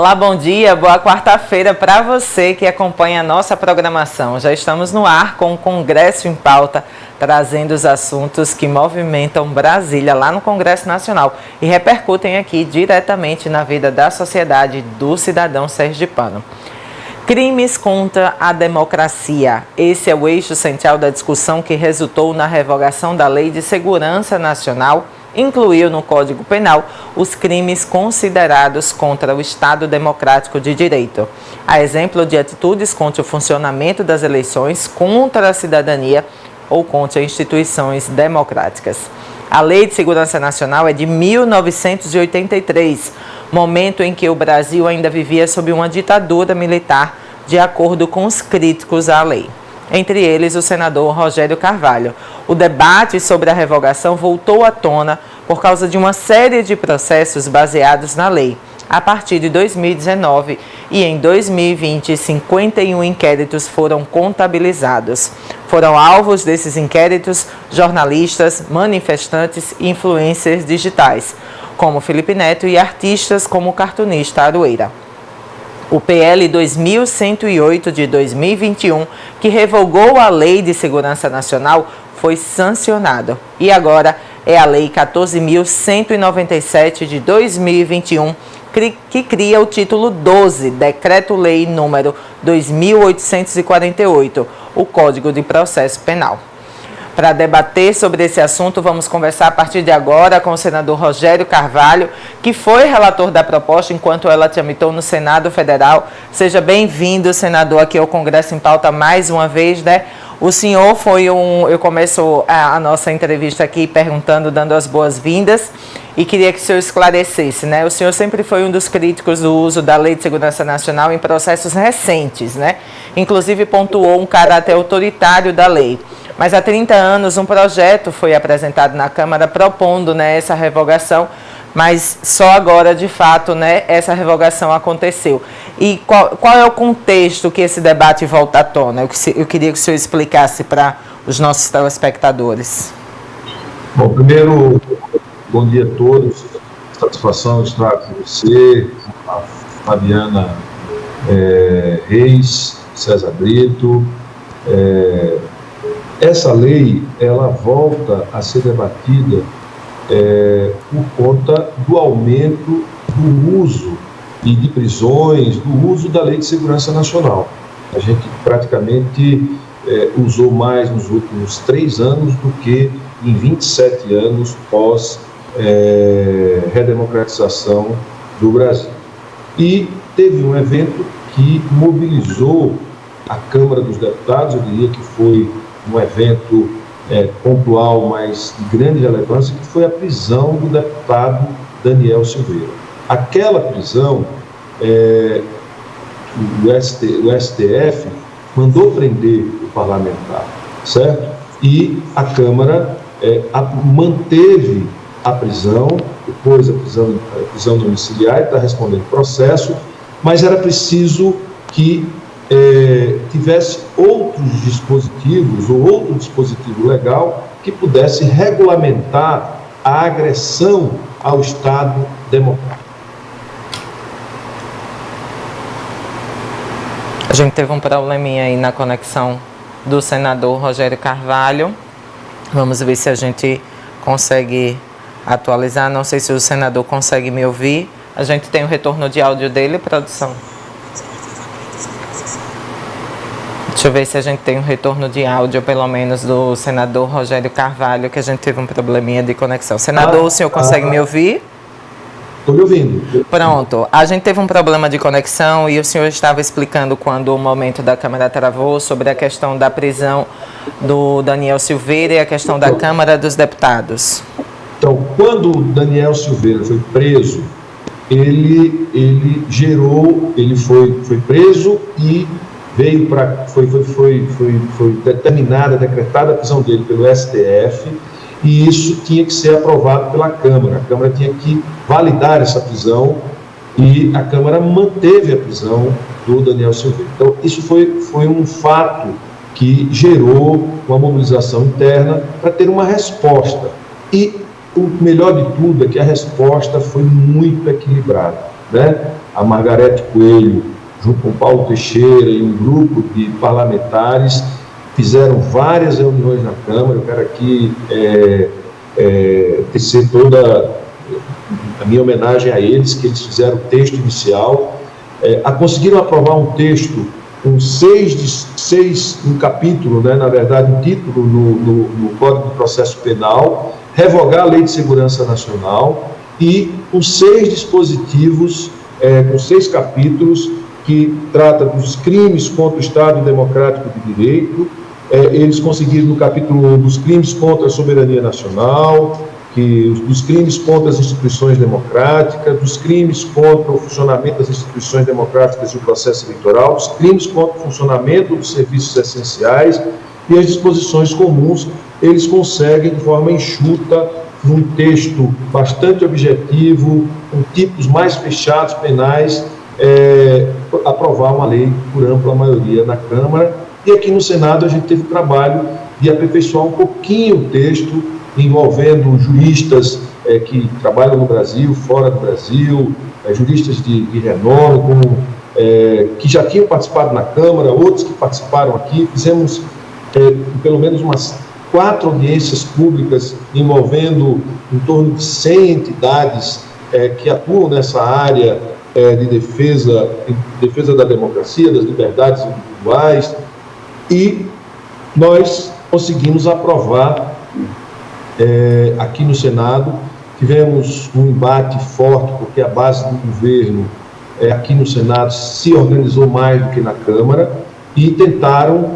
Olá, bom dia, boa quarta-feira para você que acompanha a nossa programação. Já estamos no ar com o Congresso em Pauta, trazendo os assuntos que movimentam Brasília lá no Congresso Nacional e repercutem aqui diretamente na vida da sociedade do cidadão sergipano. Crimes contra a democracia. Esse é o eixo central da discussão que resultou na revogação da Lei de Segurança Nacional, incluiu no Código Penal os crimes considerados contra o Estado Democrático de Direito, a exemplo de atitudes contra o funcionamento das eleições, contra a cidadania ou contra instituições democráticas. A Lei de Segurança Nacional é de 1983, momento em que o Brasil ainda vivia sob uma ditadura militar, de acordo com os críticos à lei. Entre eles, o senador Rogério Carvalho. O debate sobre a revogação voltou à tona por causa de uma série de processos baseados na lei. A partir de 2019 e em 2020, 51 inquéritos foram contabilizados. Foram alvos desses inquéritos jornalistas, manifestantes e influencers digitais, como Felipe Neto, e artistas como o cartunista Aroeira. O PL 2108 de 2021, que revogou a Lei de Segurança Nacional, foi sancionado. E agora é a Lei 14.197 de 2021, que cria o título 12, Decreto-Lei número 2.848, o Código de Processo Penal. Para debater sobre esse assunto, vamos conversar a partir de agora com o senador Rogério Carvalho, que foi relator da proposta enquanto ela tramitou no Senado Federal. Seja bem-vindo, senador, aqui ao Congresso em Pauta mais uma vez, né? O senhor foi eu começo a nossa entrevista aqui perguntando, dando as boas-vindas, e queria que o senhor esclarecesse, né? O senhor sempre foi um dos críticos do uso da Lei de Segurança Nacional em processos recentes, né? Inclusive pontuou um caráter autoritário da lei. Mas há 30 anos um projeto foi apresentado na Câmara propondo, né, essa revogação, mas só agora, de fato, né, essa revogação aconteceu. E qual é o contexto que esse debate volta à tona? Eu queria que o senhor explicasse para os nossos telespectadores. Bom, primeiro, bom dia a todos. Satisfação estar com você, a Fabiana Reis, César Brito. Essa lei, ela volta a ser debatida por conta do aumento do uso e de prisões, do uso da Lei de Segurança Nacional. A gente praticamente usou mais nos últimos 3 anos do que em 27 anos pós redemocratização do Brasil. E teve um evento que mobilizou a Câmara dos Deputados, eu diria que foi um evento pontual, mas de grande relevância, que foi a prisão do deputado Daniel Silveira. Aquela prisão, o STF mandou prender o parlamentar, certo? E a Câmara manteve a prisão, depois a prisão domiciliar, está respondendo processo, mas era preciso que tivesse outros dispositivos ou outro dispositivo legal que pudesse regulamentar a agressão ao Estado democrático. A gente teve um probleminha aí na conexão do senador Rogério Carvalho. Vamos ver se a gente consegue atualizar. Não sei se o senador consegue me ouvir. A gente tem o retorno de áudio dele, produção. Deixa eu ver se a gente tem um retorno de áudio, pelo menos, do senador Rogério Carvalho, que a gente teve um probleminha de conexão. Senador, o senhor consegue me ouvir? Estou me ouvindo. Pronto. A gente teve um problema de conexão e o senhor estava explicando quando o momento da Câmara travou sobre a questão da prisão do Daniel Silveira e a questão da Câmara dos Deputados. Então, quando o Daniel Silveira foi preso, ele foi preso e veio para foi determinada, decretada a prisão dele pelo STF, e isso tinha que ser aprovado pela Câmara. A Câmara tinha que validar essa prisão e a Câmara manteve a prisão do Daniel Silveira. Então, isso foi um fato que gerou uma mobilização interna para ter uma resposta. E o melhor de tudo é que a resposta foi muito equilibrada, né? a Margarete Coelho, junto com o Paulo Teixeira e um grupo de parlamentares, fizeram várias reuniões na Câmara. Eu quero aqui tecer toda a minha homenagem a eles, que eles fizeram o texto inicial, conseguiram aprovar um texto com um capítulo, né, na verdade, um título no Código de Processo Penal, revogar a Lei de Segurança Nacional e com 6 dispositivos, com 6 capítulos, que trata dos crimes contra o Estado Democrático de Direito. Eles conseguiram, no capítulo 1, dos crimes contra a soberania nacional, dos crimes contra as instituições democráticas, dos crimes contra o funcionamento das instituições democráticas e o processo eleitoral, dos crimes contra o funcionamento dos serviços essenciais e as disposições comuns. Eles conseguem, de forma enxuta, num texto bastante objetivo, com tipos mais fechados penais, aprovar uma lei por ampla maioria na Câmara. E aqui no Senado a gente teve o trabalho de aperfeiçoar um pouquinho o texto, envolvendo juristas que trabalham no Brasil, fora do Brasil, juristas de renome, que já tinham participado na Câmara, outros que participaram aqui. Fizemos pelo menos umas 4 audiências públicas envolvendo em torno de 100 entidades que atuam nessa área de defesa da democracia, das liberdades individuais, e nós conseguimos aprovar aqui no Senado. Tivemos um embate forte, porque a base do governo aqui no Senado se organizou mais do que na Câmara, e tentaram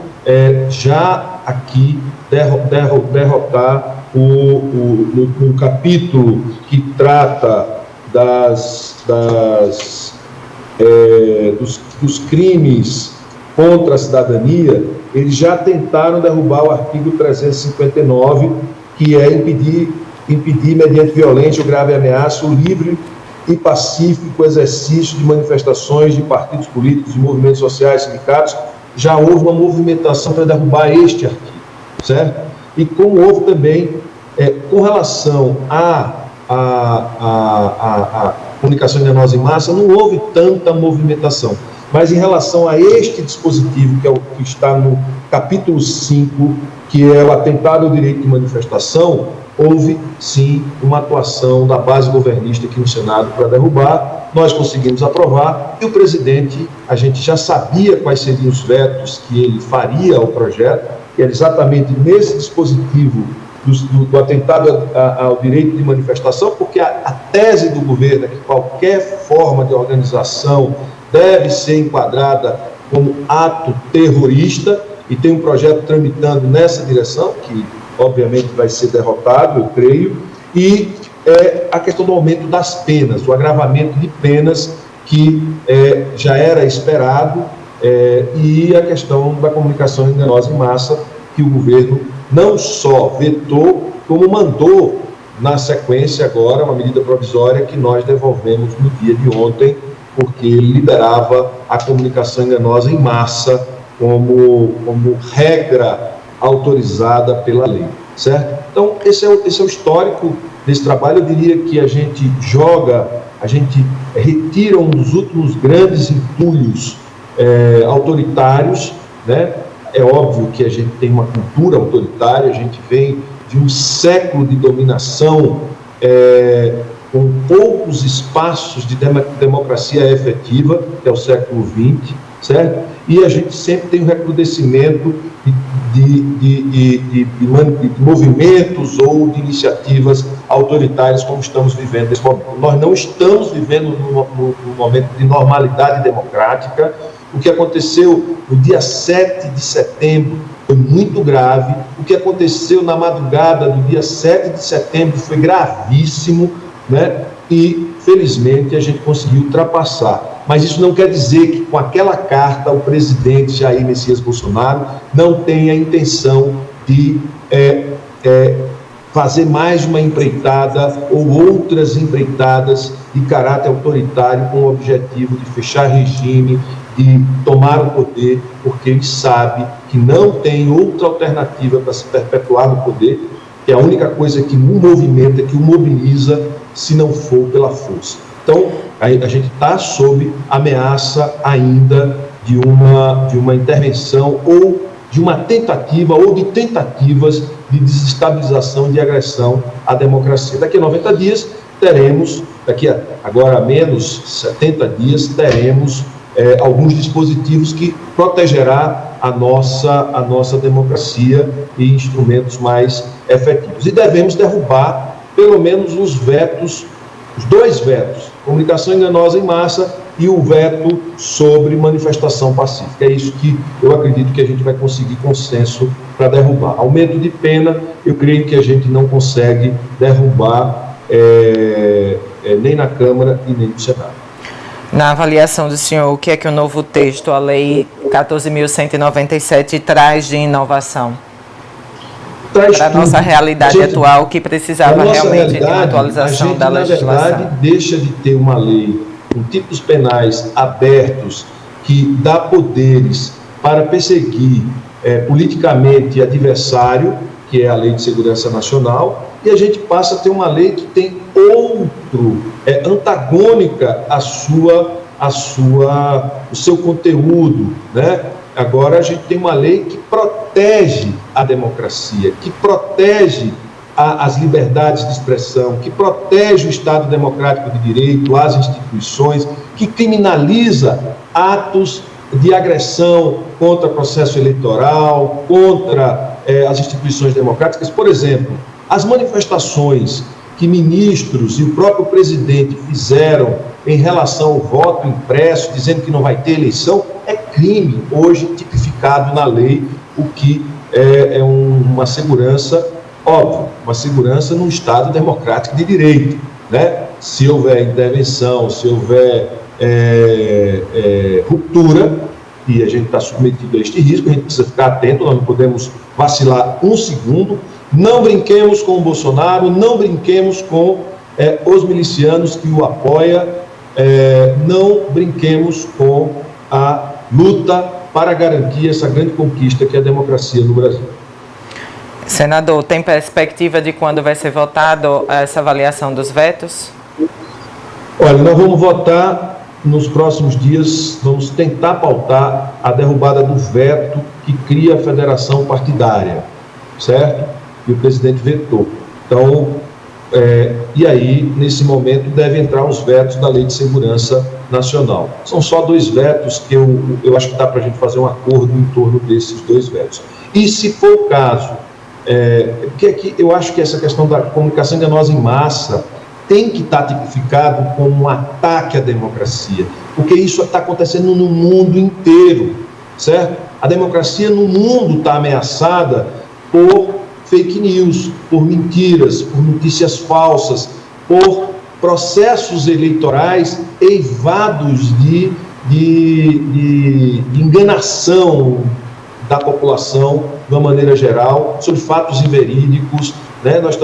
já aqui derrotar o capítulo que trata dos crimes contra a cidadania. Eles já tentaram derrubar o artigo 359, que é impedir mediante violência ou grave ameaça o livre e pacífico exercício de manifestações de partidos políticos, de movimentos sociais, sindicatos. Já houve uma movimentação para derrubar este artigo, certo? E como houve também, com relação à comunicação enganosa em massa, não houve tanta movimentação. Mas em relação a este dispositivo, que é o que está no capítulo 5, que é o atentado ao direito de manifestação, houve sim uma atuação da base governista aqui no Senado para derrubar. Nós conseguimos aprovar, e o presidente, a gente já sabia quais seriam os vetos que ele faria ao projeto, que era exatamente nesse dispositivo do atentado ao direito de manifestação, porque a tese do governo é que qualquer forma de organização deve ser enquadrada como ato terrorista, e tem um projeto tramitando nessa direção, que obviamente vai ser derrotado, eu creio, e a questão do aumento das penas, o agravamento de penas, que já era esperado, e a questão da comunicação enganosa em massa, que o governo não só vetou, como mandou na sequência agora uma medida provisória que nós devolvemos no dia de ontem, porque ele liberava a comunicação enganosa em massa como regra autorizada pela lei, certo? Então, esse é o histórico desse trabalho. Eu diria que a gente retira um dos últimos grandes entulhos autoritários, né? É óbvio que a gente tem uma cultura autoritária, a gente vem de um século de dominação com poucos espaços de democracia efetiva, que é o século XX, certo? E a gente sempre tem um recrudescimento de movimentos ou de iniciativas autoritárias, como estamos vivendo nesse momento. Nós não estamos vivendo num momento de normalidade democrática. O que aconteceu no dia 7 de setembro foi muito grave. O que aconteceu na madrugada do dia 7 de setembro foi gravíssimo, né? E, felizmente, a gente conseguiu ultrapassar. Mas isso não quer dizer que, com aquela carta, o presidente Jair Messias Bolsonaro não tenha a intenção de fazer mais uma empreitada ou outras empreitadas de caráter autoritário, com o objetivo de fechar regime, de tomar o poder, porque ele sabe que não tem outra alternativa para se perpetuar no poder, que é a única coisa que o movimenta, que o mobiliza, se não for pela força. Então, A gente está sob ameaça ainda de uma intervenção ou de uma tentativa ou de tentativas de desestabilização, de agressão à democracia. Daqui a 90 dias teremos, agora a menos 70 dias, teremos alguns dispositivos que protegerá a nossa democracia e instrumentos mais efetivos. E devemos derrubar pelo menos os dois vetos, comunicação enganosa em massa e o veto sobre manifestação pacífica. É isso que eu acredito que a gente vai conseguir consenso para derrubar. Aumento de pena, eu creio que a gente não consegue derrubar nem na Câmara e nem no Senado. Na avaliação do senhor, o que é que o novo texto, a Lei 14.197, traz de inovação? Para a nossa realidade atual, que precisava realmente de uma atualização da legislação. Na verdade, deixa de ter uma lei com tipos penais abertos que dá poderes para perseguir politicamente adversário, que é a Lei de Segurança Nacional, e a gente passa a ter uma lei que tem antagônica o seu conteúdo, né? Agora a gente tem uma lei que protege a democracia, que protege as liberdades de expressão, que protege o Estado democrático de direito, as instituições, que criminaliza atos de agressão contra o processo eleitoral, contra as instituições democráticas. Por exemplo, as manifestações que ministros e o próprio presidente fizeram em relação ao voto impresso, dizendo que não vai ter eleição, é crime hoje tipificado na lei, o que é uma segurança, óbvio, uma segurança num Estado democrático de direito, né? Se houver intervenção, se houver ruptura, e a gente está submetido a este risco, a gente precisa ficar atento, nós não podemos vacilar um segundo. Não brinquemos com o Bolsonaro, não brinquemos com os milicianos que o apoiam, não brinquemos com a luta para garantir essa grande conquista que é a democracia no Brasil. Senador, tem perspectiva de quando vai ser votado essa avaliação dos vetos? Olha, nós vamos votar nos próximos dias, vamos tentar pautar a derrubada do veto que cria a federação partidária, certo? E o presidente vetou. Então, e aí, nesse momento, devem entrar os vetos da Lei de Segurança Nacional. São só 2 vetos que eu acho que dá para a gente fazer um acordo em torno desses 2 vetos. E se for o caso, porque aqui eu acho que essa questão da comunicação enganosa em massa tem que estar tipificado como um ataque à democracia, porque isso está acontecendo no mundo inteiro, certo? A democracia no mundo está ameaçada por fake news, por mentiras, por notícias falsas, por processos eleitorais eivados de enganação da população de uma maneira geral, sobre fatos inverídicos, né? Nós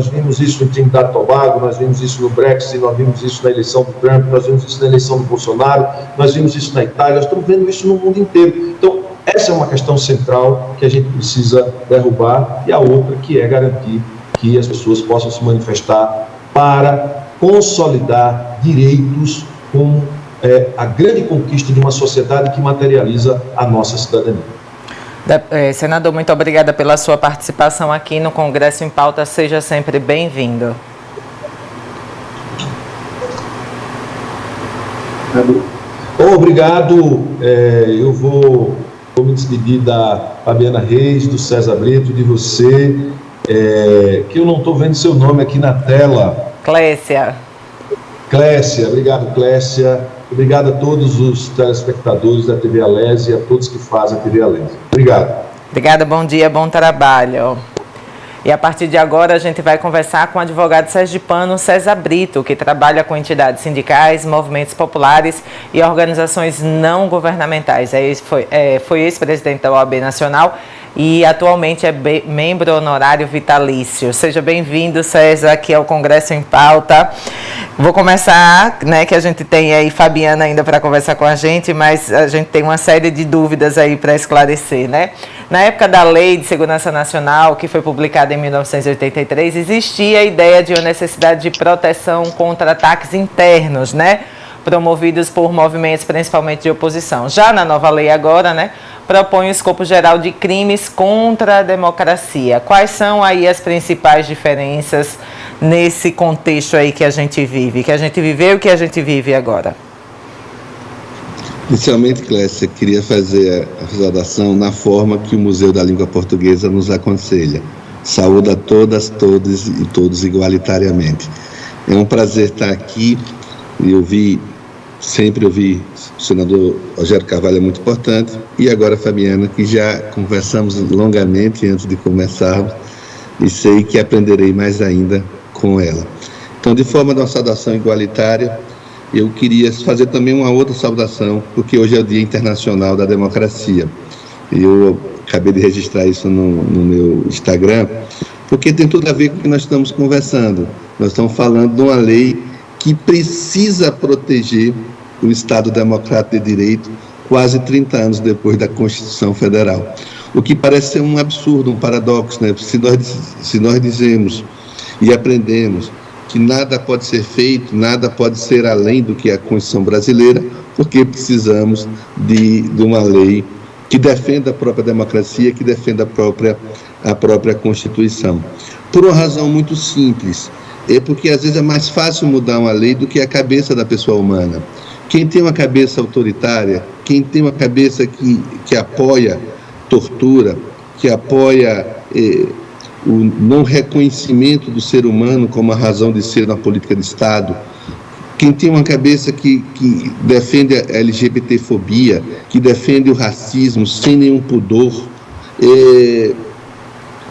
vimos isso em Trinidad e Tobago, nós vimos isso no Brexit, nós vimos isso na eleição do Trump, nós vimos isso na eleição do Bolsonaro, nós vimos isso na Itália, nós estamos vendo isso no mundo inteiro. Então, essa é uma questão central que a gente precisa derrubar, e a outra que é garantir que as pessoas possam se manifestar para consolidar direitos como a grande conquista de uma sociedade que materializa a nossa cidadania. Senador, muito obrigada pela sua participação aqui no Congresso em Pauta. Seja sempre bem-vindo. Obrigado. Eu vou me despedir da Fabiana Reis, do César Brito, de você, que eu não estou vendo seu nome aqui na tela. Clécia. Clécia, obrigado, Clécia. Obrigado a todos os telespectadores da TV Alese e a todos que fazem a TV Alese. Obrigado. Obrigada, bom dia, bom trabalho. E a partir de agora a gente vai conversar com o advogado sergipano César Brito, que trabalha com entidades sindicais, movimentos populares e organizações não governamentais. Foi ex-presidente da OAB Nacional, e atualmente é membro honorário vitalício. Seja bem-vindo, César, aqui ao Congresso em Pauta. Vou começar, né, que a gente tem aí Fabiana ainda para conversar com a gente, mas a gente tem uma série de dúvidas aí para esclarecer, né? Na época da Lei de Segurança Nacional, que foi publicada em 1983, existia a ideia de uma necessidade de proteção contra ataques internos, né, promovidos por movimentos principalmente de oposição. Já na nova lei agora, né, propõe o escopo geral de crimes contra a democracia. Quais são aí as principais diferenças nesse contexto aí que a gente vive, que a gente viveu e que a gente vive agora? Inicialmente, Clécia, queria fazer a saudação na forma que o Museu da Língua Portuguesa nos aconselha. Saúda todas, todos e todos igualitariamente. É um prazer estar aqui e sempre ouvi o senador Rogério Carvalho, é muito importante, e agora a Fabiana, que já conversamos longamente antes de começarmos, e sei que aprenderei mais ainda com ela. Então, de forma de uma saudação igualitária, eu queria fazer também uma outra saudação, porque hoje é o Dia Internacional da Democracia. Eu acabei de registrar isso no meu Instagram, porque tem tudo a ver com o que nós estamos conversando. Nós estamos falando de uma lei que precisa proteger o Estado Democrático de Direito quase 30 anos depois da Constituição Federal. O que parece ser um absurdo, um paradoxo, né? Se nós dizemos e aprendemos que nada pode ser feito, nada pode ser além do que é a Constituição brasileira, porque precisamos de uma lei que defenda a própria democracia, que defenda a própria Constituição. Por uma razão muito simples, é porque às vezes é mais fácil mudar uma lei do que a cabeça da pessoa humana. Quem tem uma cabeça autoritária, quem tem uma cabeça que apoia tortura, que apoia o não reconhecimento do ser humano como a razão de ser na política de Estado, quem tem uma cabeça que defende a LGBTfobia, que defende o racismo sem nenhum pudor,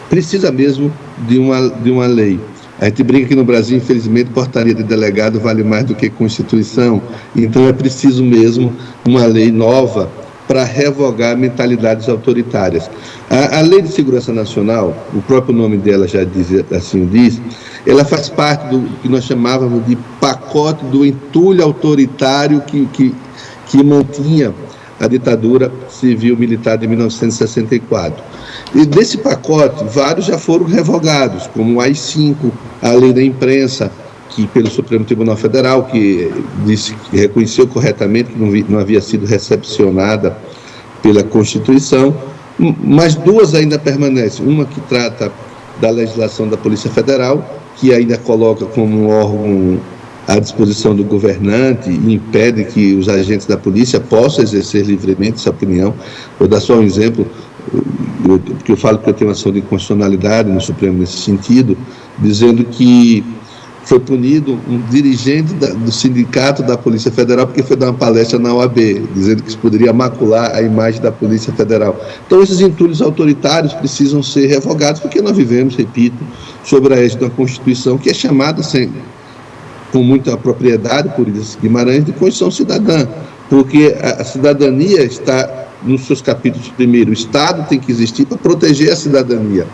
precisa mesmo de uma lei. A gente brinca que no Brasil, infelizmente, portaria de delegado vale mais do que Constituição, então é preciso mesmo uma lei nova para revogar mentalidades autoritárias. A Lei de Segurança Nacional, o próprio nome dela já assim diz, ela faz parte do que nós chamávamos de pacote do entulho autoritário que mantinha a ditadura civil-militar de 1964. E desse pacote, vários já foram revogados, como o AI-5, a Lei da Imprensa, que pelo Supremo Tribunal Federal, que disse que reconheceu corretamente que não havia sido recepcionada pela Constituição, mas duas ainda permanecem. Uma que trata da legislação da Polícia Federal, que ainda coloca como um órgão à disposição do governante e impede que os agentes da polícia possam exercer livremente essa opinião. Vou dar só um exemplo, porque eu falo que eu tenho uma ação de inconstitucionalidade no Supremo nesse sentido, dizendo que foi punido um dirigente do sindicato da Polícia Federal porque foi dar uma palestra na OAB, dizendo que isso poderia macular a imagem da Polícia Federal. Então, esses entulhos autoritários precisam ser revogados, porque nós vivemos, repito, sobre a égide da Constituição, que é chamada, com muita propriedade por Guimarães, de Constituição Cidadã, porque a cidadania está nos seus capítulos. Primeiro, o Estado tem que existir para proteger a cidadania.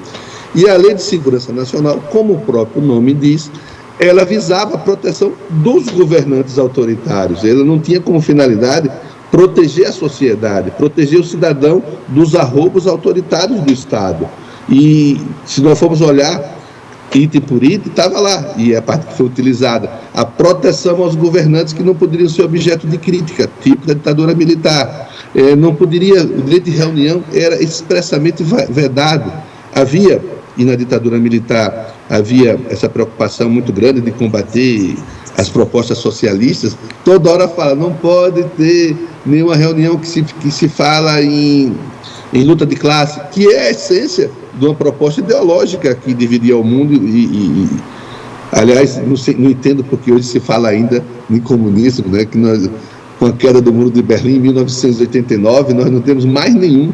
E a Lei de Segurança Nacional, como o próprio nome diz, ela visava a proteção dos governantes autoritários. Ela não tinha como finalidade proteger a sociedade, proteger o cidadão dos arroubos autoritários do Estado. E se nós formos olhar item por item, estava lá, e a parte que foi utilizada, a proteção aos governantes que não poderiam ser objeto de crítica, tipo da ditadura militar. Não poderia, o direito de reunião era expressamente vedado. Havia, e na ditadura militar, havia essa preocupação muito grande de combater as propostas socialistas. Toda hora fala, não pode ter nenhuma reunião que se fala em luta de classe, que é a essência de uma proposta ideológica que dividia o mundo aliás, não entendo porque hoje se fala ainda em comunismo, né, que nós, com a queda do Muro de Berlim em 1989, nós não temos mais nenhum,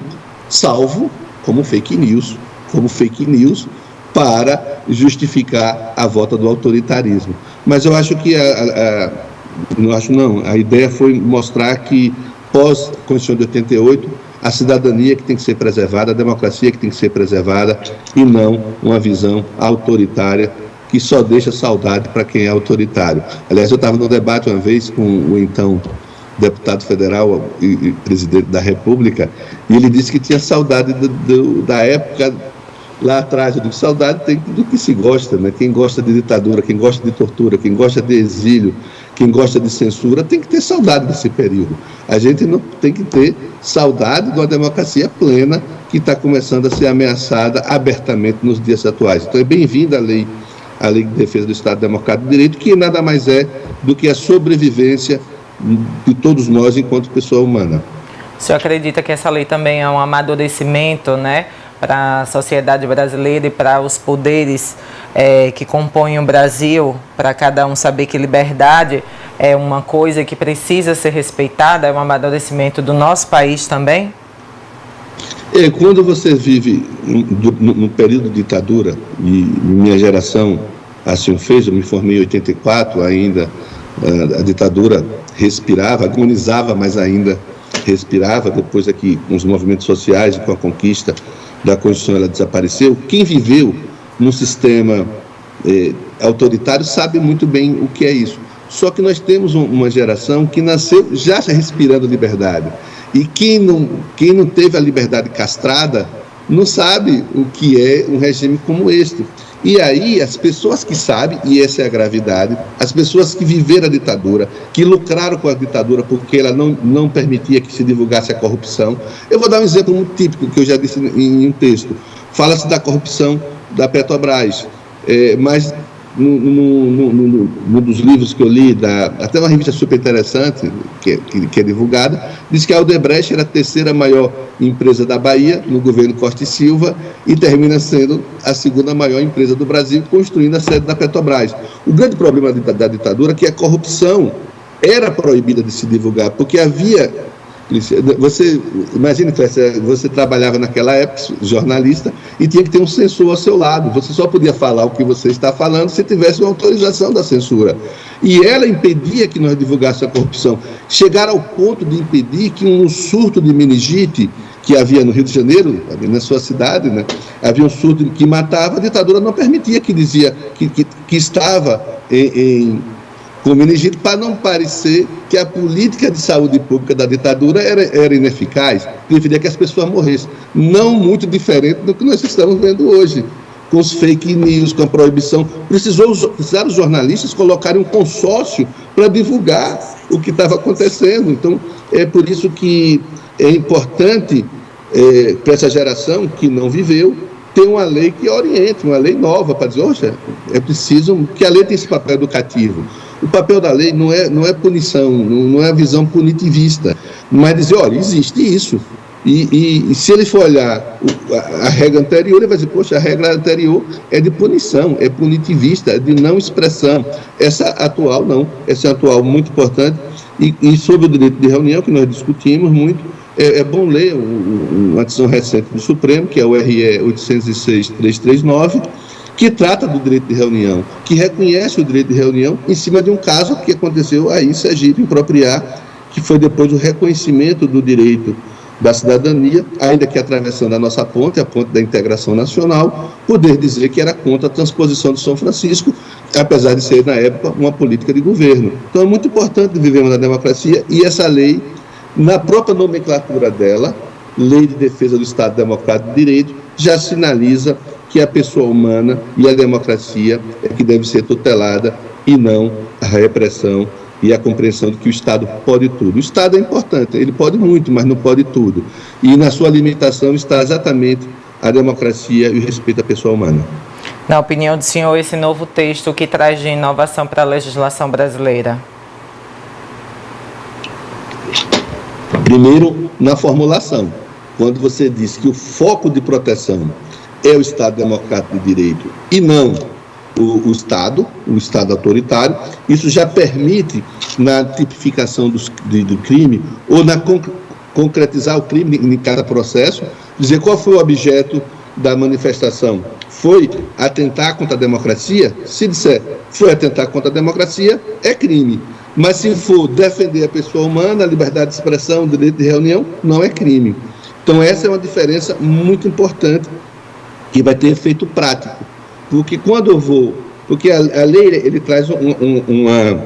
salvo como fake news para justificar a volta do autoritarismo. Mas eu acho que a ideia foi mostrar que pós-Constituição de 88, a cidadania que tem que ser preservada, a democracia que tem que ser preservada, e não uma visão autoritária que só deixa saudade para quem é autoritário. Aliás, eu estava no debate uma vez com o então deputado federal e presidente da República, e ele disse que tinha saudade da época lá atrás. Eu digo, saudade tem do que se gosta, né? Quem gosta de ditadura, quem gosta de tortura, quem gosta de exílio, quem gosta de censura, tem que ter saudade desse período. A gente não tem que ter saudade de uma democracia plena que está começando a ser ameaçada abertamente nos dias atuais. Então é bem-vinda a lei de defesa do Estado Democrático de Direito, que nada mais é do que a sobrevivência de todos nós enquanto pessoa humana. O senhor acredita que essa lei também é um amadurecimento, né, para a sociedade brasileira e para os poderes que compõem o Brasil, para cada um saber que liberdade é uma coisa que precisa ser respeitada, é um amadurecimento do nosso país também? Quando você vive no período de ditadura, e minha geração assim o fez, eu me formei em 84, ainda a ditadura respirava, agonizava, mas ainda respirava. Depois aqui, com os movimentos sociais e com a conquista da Constituição, ela desapareceu. Quem viveu num sistema autoritário sabe muito bem o que é isso. Só que nós temos uma geração que nasceu já respirando liberdade. E quem não teve a liberdade castrada não sabe o que é um regime como este. E aí as pessoas que sabem, e essa é a gravidade, as pessoas que viveram a ditadura, que lucraram com a ditadura porque ela não permitia que se divulgasse a corrupção. Eu vou dar um exemplo muito típico que eu já disse em um texto. Fala-se da corrupção da Petrobras, mas num dos livros que eu li, até uma revista super interessante, que é divulgada, diz que a Odebrecht era a terceira maior empresa da Bahia, no governo Costa e Silva, e termina sendo a segunda maior empresa do Brasil, construindo a sede da Petrobras. O grande problema da ditadura é que a corrupção era proibida de se divulgar, porque havia... Você imagine, você trabalhava naquela época, jornalista, e tinha que ter um censor ao seu lado. Você só podia falar o que você está falando se tivesse uma autorização da censura. E ela impedia que nós divulgássemos a corrupção. Chegaram ao ponto de impedir que um surto de meningite que havia no Rio de Janeiro, na sua cidade, né, havia um surto que matava, a ditadura não permitia, que dizia que estava com meningite, para não parecer que a política de saúde pública da ditadura era ineficaz, preferia que as pessoas morressem. Não muito diferente do que nós estamos vendo hoje, com os fake news, com a proibição. Precisaram os jornalistas colocarem um consórcio para divulgar o que estava acontecendo. Então, é por isso que é importante, para essa geração que não viveu, ter uma lei que oriente, uma lei nova, para dizer, oxa, é preciso que a lei tenha esse papel educativo. O papel da lei não é punição, não é a visão punitivista, mas dizer, olha, existe isso. E se ele for olhar a regra anterior, ele vai dizer, poxa, a regra anterior é de punição, é punitivista, é de não expressão. Essa atual não, essa atual muito importante. E sobre o direito de reunião, que nós discutimos muito, é bom ler uma decisão recente do Supremo, que é o RE 806-339, que trata do direito de reunião, que reconhece o direito de reunião em cima de um caso que aconteceu aí em Sergipe, em Propriá, que foi depois do reconhecimento do direito da cidadania, ainda que atravessando a nossa ponte, a ponte da integração nacional, poder dizer que era contra a transposição de São Francisco, apesar de ser, na época, uma política de governo. Então é muito importante vivermos na democracia, e essa lei, na própria nomenclatura dela, Lei de Defesa do Estado Democrático de Direito, já sinaliza que a pessoa humana e a democracia é que deve ser tutelada, e não a repressão e a compreensão de que o Estado pode tudo. O Estado é importante, ele pode muito, mas não pode tudo. E na sua limitação está exatamente a democracia e o respeito à pessoa humana. Na opinião do senhor, esse novo texto, o que traz de inovação para a legislação brasileira? Primeiro, na formulação. Quando você diz que o foco de proteção é o Estado Democrático de Direito e não o Estado autoritário, isso já permite, na tipificação do crime, ou na concretizar o crime em cada processo, dizer qual foi o objeto da manifestação. Foi atentar contra a democracia? Se disser foi atentar contra a democracia, é crime. Mas se for defender a pessoa humana, a liberdade de expressão, o direito de reunião, não é crime. Então, essa é uma diferença muito importante que vai ter efeito prático. Porque quando eu vou... Porque a lei, ele traz uma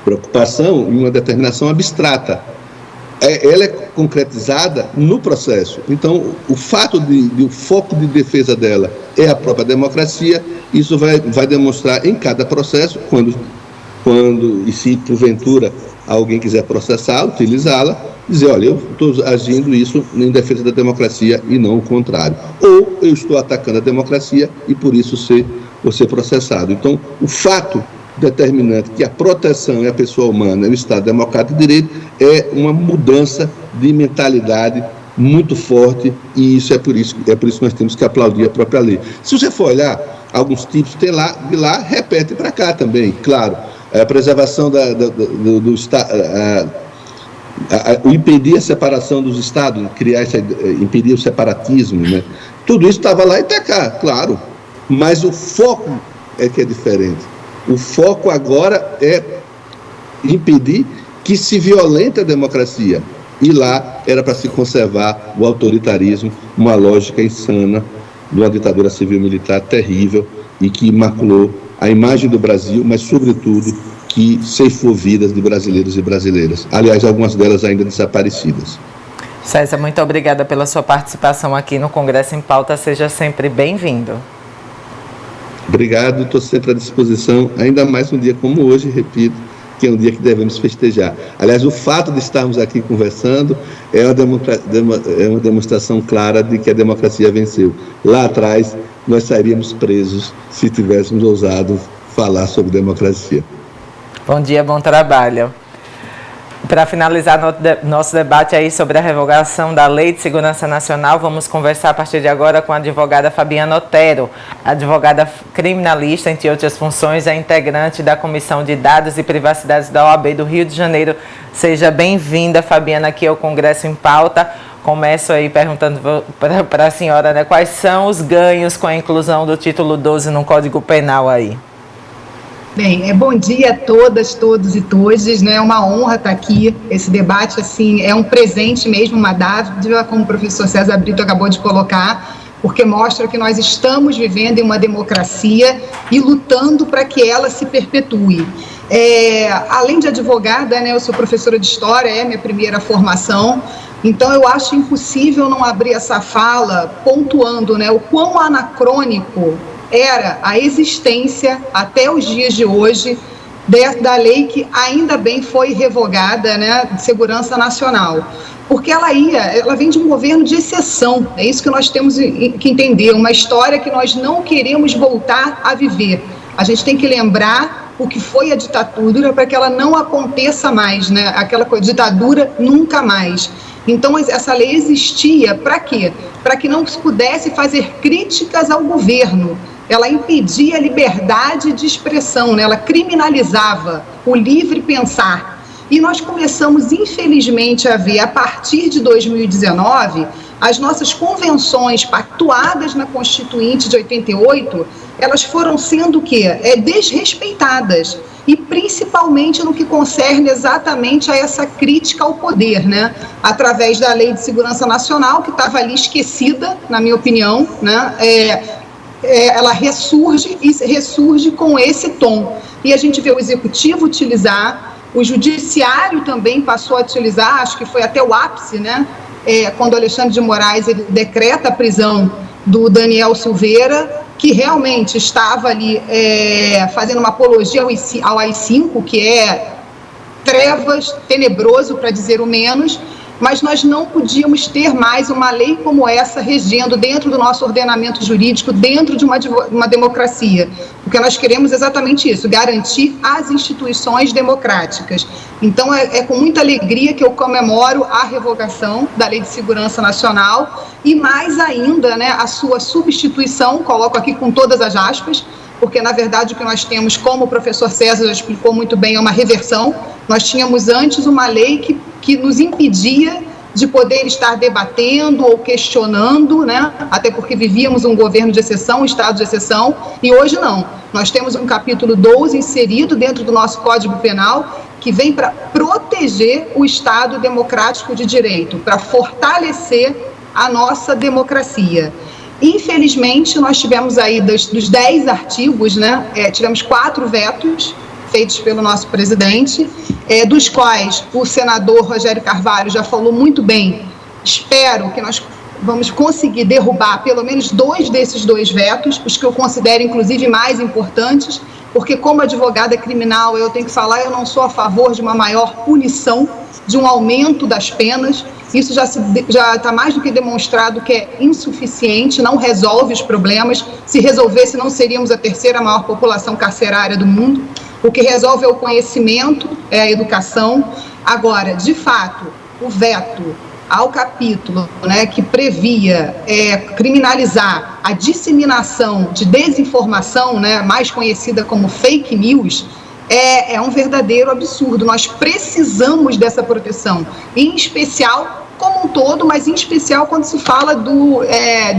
preocupação e uma determinação abstrata. Ela é concretizada no processo. Então, o fato de o foco de defesa dela é a própria democracia, isso vai demonstrar em cada processo, quando e se porventura alguém quiser processar, utilizá-la, dizer, olha, eu estou agindo isso em defesa da democracia e não o contrário. Ou eu estou atacando a democracia e por isso vou ser processado. Então, o fato determinante que a proteção é a pessoa humana, é o Estado Democrático de Direito, é uma mudança de mentalidade muito forte, e isso é por isso que nós temos que aplaudir a própria lei. Se você for olhar, alguns tipos tem lá, de lá, repete para cá também, claro. A preservação do Estado, impedir a separação dos Estados, impedir o separatismo, né? Tudo isso estava lá e está cá, claro, mas o foco é que é diferente. O foco agora é impedir que se violente a democracia. E lá era para se conservar o autoritarismo, uma lógica insana de uma ditadura civil-militar terrível e que maculou a imagem do Brasil, mas, sobretudo, que ceifou vidas de brasileiros e brasileiras. Aliás, algumas delas ainda desaparecidas. César, muito obrigada pela sua participação aqui no Congresso em Pauta. Seja sempre bem-vindo. Obrigado, estou sempre à disposição, ainda mais um dia como hoje, repito, que é um dia que devemos festejar. Aliás, o fato de estarmos aqui conversando é uma demonstração clara de que a democracia venceu. Lá atrás, nós estaríamos presos se tivéssemos ousado falar sobre democracia. Bom dia, bom trabalho. Para finalizar nosso debate aí sobre a revogação da Lei de Segurança Nacional, vamos conversar a partir de agora com a advogada Fabiana Otero, advogada criminalista, entre outras funções, é integrante da Comissão de Dados e Privacidade da OAB do Rio de Janeiro. Seja bem-vinda, Fabiana, aqui ao Congresso em Pauta. Começo aí perguntando para a senhora, né, quais são os ganhos com a inclusão do título 12 no Código Penal aí? Bem, bom dia a todas, todos e todes, né? É uma honra estar aqui. Esse debate, assim, é um presente mesmo, uma dádiva, como o professor César Brito acabou de colocar, porque mostra que nós estamos vivendo em uma democracia e lutando para que ela se perpetue. Além de advogada, né, eu sou professora de História, é minha primeira formação, então eu acho impossível não abrir essa fala pontuando, né, o quão anacrônico era a existência, até os dias de hoje, da lei que ainda bem foi revogada, né, de segurança nacional. Porque ela vem de um governo de exceção, é isso que nós temos que entender, uma história que nós não queremos voltar a viver. A gente tem que lembrar o que foi a ditadura para que ela não aconteça mais, né, aquela coisa, ditadura nunca mais. Então, essa lei existia para quê? Para que não se pudesse fazer críticas ao governo. Ela impedia a liberdade de expressão, né? Ela criminalizava o livre pensar. E nós começamos, infelizmente, a ver, a partir de 2019, as nossas convenções pactuadas na Constituinte de 88, elas foram sendo o quê? Desrespeitadas. E principalmente no que concerne exatamente a essa crítica ao poder, né? Através da Lei de Segurança Nacional, que estava ali esquecida, na minha opinião, né? Ela ressurge com esse tom. E a gente vê o Executivo utilizar, o Judiciário também passou a utilizar, acho que foi até o ápice, né? Quando Alexandre de Moraes ele decreta a prisão do Daniel Silveira, que realmente estava ali fazendo uma apologia ao AI-5, que é trevas, tenebroso, para dizer o menos, mas nós não podíamos ter mais uma lei como essa regendo dentro do nosso ordenamento jurídico, dentro de uma democracia, porque nós queremos exatamente isso, garantir as instituições democráticas. Então, é com muita alegria que eu comemoro a revogação da Lei de Segurança Nacional e, mais ainda, né, a sua substituição, coloco aqui com todas as aspas, porque, na verdade, o que nós temos, como o professor César já explicou muito bem, é uma reversão. Nós tínhamos antes uma lei que nos impedia de poder estar debatendo ou questionando, né? Até porque vivíamos um governo de exceção, um estado de exceção, e hoje não. Nós temos um capítulo 12 inserido dentro do nosso Código Penal, que vem para proteger o Estado democrático de direito, para fortalecer a nossa democracia. Infelizmente, nós tivemos aí dos 10 artigos, né, tivemos 4 vetos feitos pelo nosso presidente, dos quais o senador Rogério Carvalho já falou muito bem. Espero que nós vamos conseguir derrubar pelo menos 2 desses 2 vetos, os que eu considero, inclusive, mais importantes, porque como advogada criminal, eu tenho que falar, eu não sou a favor de uma maior punição, de um aumento das penas. Isso já está mais do que demonstrado que é insuficiente, não resolve os problemas. Se resolvesse, não seríamos a 3ª maior população carcerária do mundo. O que resolve é o conhecimento, é a educação. Agora, de fato, o veto ao capítulo, né, que previa criminalizar a disseminação de desinformação, né, mais conhecida como fake news, é um verdadeiro absurdo. Nós precisamos dessa proteção, em especial como um todo, mas em especial quando se fala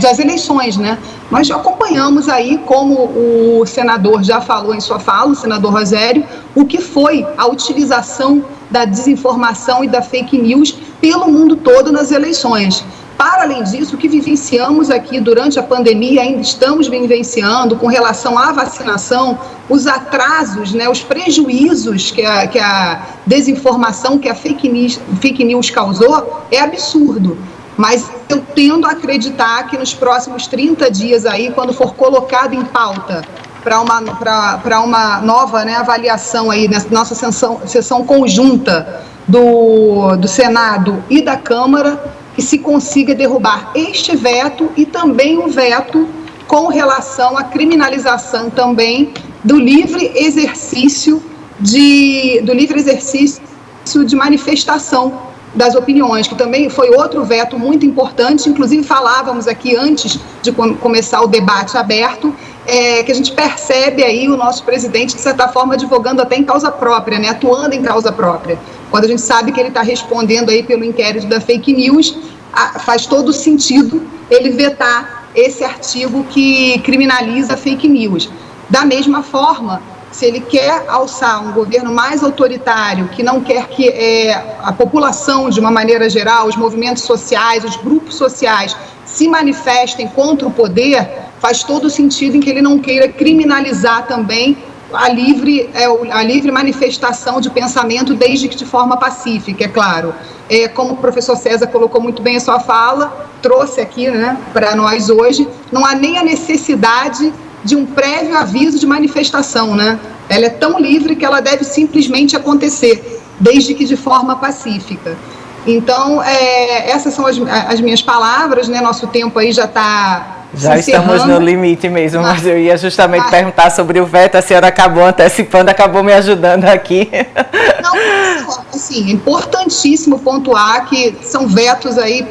das eleições, né? Nós já acompanhamos aí, como o senador já falou em sua fala, o senador Rogério, o que foi a utilização da desinformação e da fake news pelo mundo todo nas eleições. Para além disso, o que vivenciamos aqui durante a pandemia, ainda estamos vivenciando com relação à vacinação, os atrasos, né, os prejuízos que a desinformação, que a fake news causou, é absurdo. Mas eu tendo a acreditar que nos próximos 30 dias aí, quando for colocado em pauta para uma nova, né, avaliação aí nessa nossa sessão conjunta do Senado e da Câmara, que se consiga derrubar este veto e também o veto com relação à criminalização também do livre exercício de manifestação das opiniões, que também foi outro veto muito importante. Inclusive falávamos aqui antes de começar o debate aberto, que a gente percebe aí o nosso presidente, de certa forma, advogando até em causa própria, né, atuando em causa própria. Quando a gente sabe que ele está respondendo aí pelo inquérito da fake news, faz todo sentido ele vetar esse artigo que criminaliza fake news. Da mesma forma, se ele quer alçar um governo mais autoritário, que não quer que a população, de uma maneira geral, os movimentos sociais, os grupos sociais, se manifestem contra o poder, faz todo sentido em que ele não queira criminalizar também a livre manifestação de pensamento, desde que de forma pacífica, é claro. Como o professor César colocou muito bem a sua fala, trouxe aqui, né, para nós hoje, não há nem a necessidade de um prévio aviso de manifestação, né? Ela é tão livre que ela deve simplesmente acontecer, desde que de forma pacífica. Então, essas são as minhas palavras, né? Nosso tempo aí já está já estamos no limite mesmo, mas eu ia justamente perguntar sobre o veto, a senhora acabou antecipando, acabou me ajudando aqui. Não, assim, é importantíssimo pontuar que são vetos aí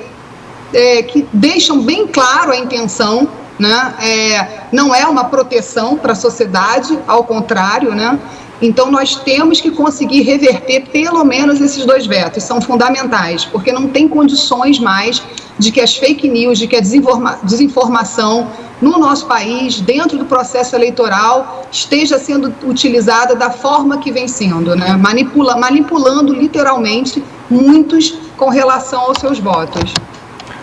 que deixam bem claro a intenção, né? Não é uma proteção para a sociedade, ao contrário, né? Então, nós temos que conseguir reverter pelo menos esses 2 vetos, são fundamentais, porque não tem condições mais de que as fake news, de que a desinformação no nosso país, dentro do processo eleitoral, esteja sendo utilizada da forma que vem sendo, né? Manipulando literalmente muitos com relação aos seus votos.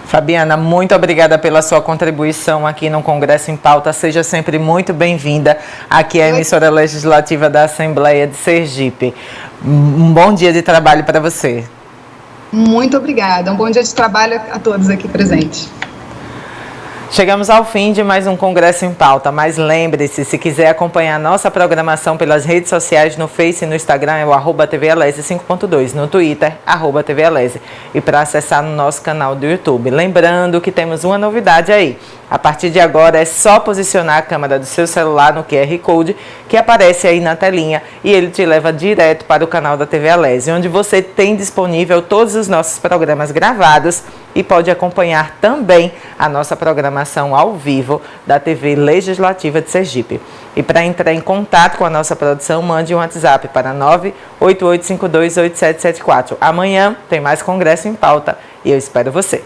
Fabiana, muito obrigada pela sua contribuição aqui no Congresso em Pauta. Seja sempre muito bem-vinda aqui à emissora legislativa da Assembleia de Sergipe. Um bom dia de trabalho para você. Muito obrigada. Um bom dia de trabalho a todos aqui presentes. Chegamos ao fim de mais um Congresso em Pauta, mas lembre-se, se quiser acompanhar nossa programação pelas redes sociais, no Face e no Instagram é o @TVAlese 5.2, no Twitter, @TVAlese, e para acessar no nosso canal do YouTube. Lembrando que temos uma novidade aí. A partir de agora é só posicionar a câmera do seu celular no QR Code que aparece aí na telinha e ele te leva direto para o canal da TV Alese, onde você tem disponível todos os nossos programas gravados e pode acompanhar também a nossa programação ao vivo da TV Legislativa de Sergipe. E para entrar em contato com a nossa produção, mande um WhatsApp para 988528774. Amanhã tem mais Congresso em Pauta e eu espero você.